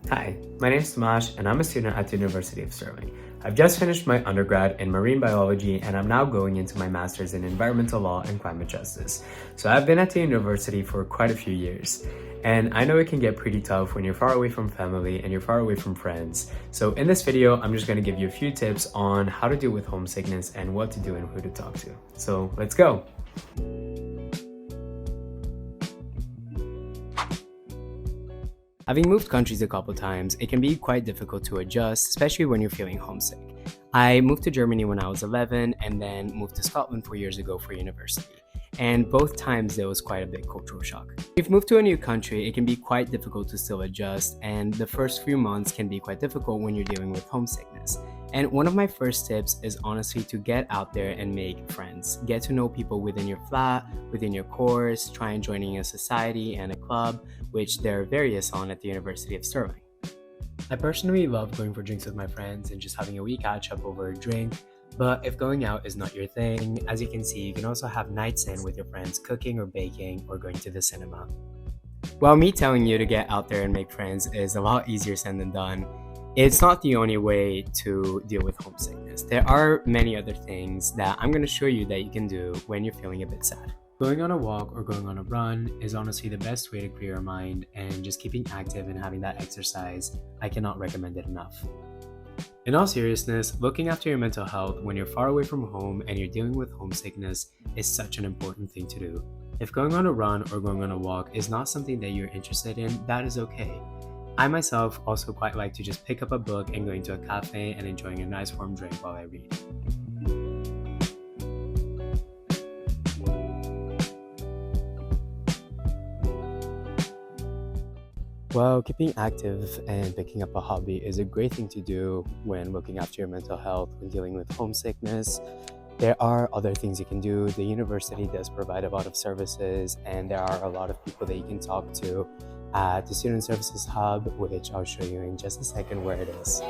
Hi, my name is Tomas and I'm a student at the University of Stirling. I've just finished my undergrad in marine biology and I'm now going into my master's in environmental law and climate justice. So I've been at the university for quite a few years. And I know it can get pretty tough when you're far away from family and you're far away from friends. So in this video, I'm just going to give you a few tips on how to deal with homesickness and what to do and who to talk to. So let's go. Having moved countries a couple times, it can be quite difficult to adjust, especially when you're feeling homesick. I moved to Germany when I was 11 and then moved to Scotland 4 years ago for university. And both times there was quite a big cultural shock. If you've moved to a new country, it can be quite difficult to still adjust, and the first few months can be quite difficult when you're dealing with homesickness. And one of my first tips is honestly to get out there and make friends. Get to know people within your flat, within your course, try and joining a society and a club, which there are various on at the University of Stirling. I personally love going for drinks with my friends and just having a wee catch up over a drink. But if going out is not your thing, as you can see, you can also have nights in with your friends cooking or baking or going to the cinema. While me telling you to get out there and make friends is a lot easier said than done, it's not the only way to deal with homesickness. There are many other things that I'm going to show you that you can do when you're feeling a bit sad. Going on a walk or going on a run is honestly the best way to clear your mind, and just keeping active and having that exercise, I cannot recommend it enough. In all seriousness, looking after your mental health when you're far away from home and you're dealing with homesickness is such an important thing to do. If going on a run or going on a walk is not something that you're interested in, that is okay. I myself also quite like to just pick up a book and going to a cafe and enjoying a nice warm drink while I read. Well, keeping active and picking up a hobby is a great thing to do when looking after your mental health, when dealing with homesickness. There are other things you can do. The university does provide a lot of services, and there are a lot of people that you can talk to at the Student Services Hub, which I'll show you in just a second where it is.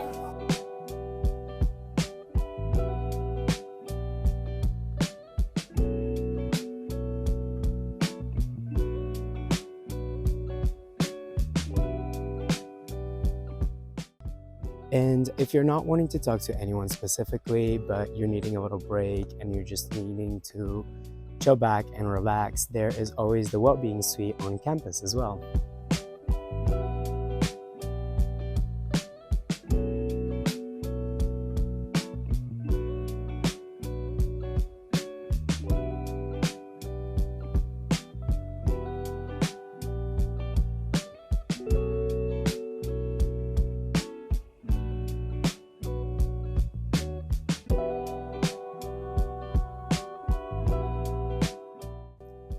And if you're not wanting to talk to anyone specifically, but you're needing a little break and you're just needing to chill back and relax, there is always the Wellbeing Suite on campus as well.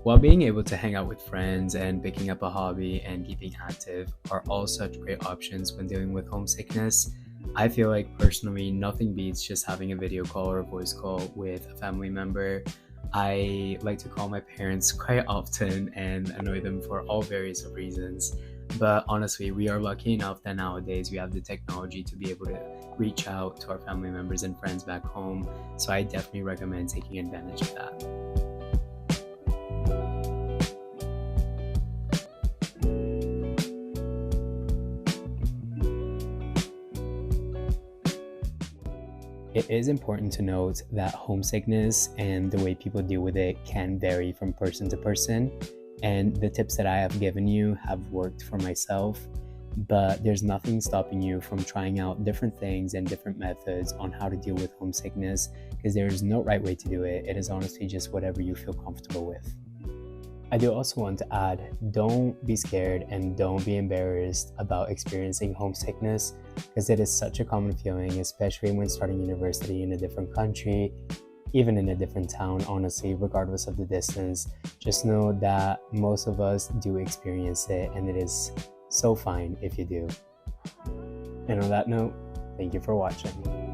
While being able to hang out with friends and picking up a hobby and keeping active are all such great options when dealing with homesickness, I feel like personally nothing beats just having a video call or a voice call with a family member. I like to call my parents quite often and annoy them for all various of reasons. But honestly, we are lucky enough that nowadays we have the technology to be able to reach out to our family members and friends back home. So I definitely recommend taking advantage of that. It is important to note that homesickness and the way people deal with it can vary from person to person, and the tips that I have given you have worked for myself, but there's nothing stopping you from trying out different things and different methods on how to deal with homesickness, because there is no right way to do it. It is honestly just whatever you feel comfortable with. I do also want to add, don't be scared and don't be embarrassed about experiencing homesickness, because it is such a common feeling, especially when starting university in a different country, even in a different town, honestly, regardless of the distance. Just know that most of us do experience it, and it is so fine if you do. And on that note, thank you for watching.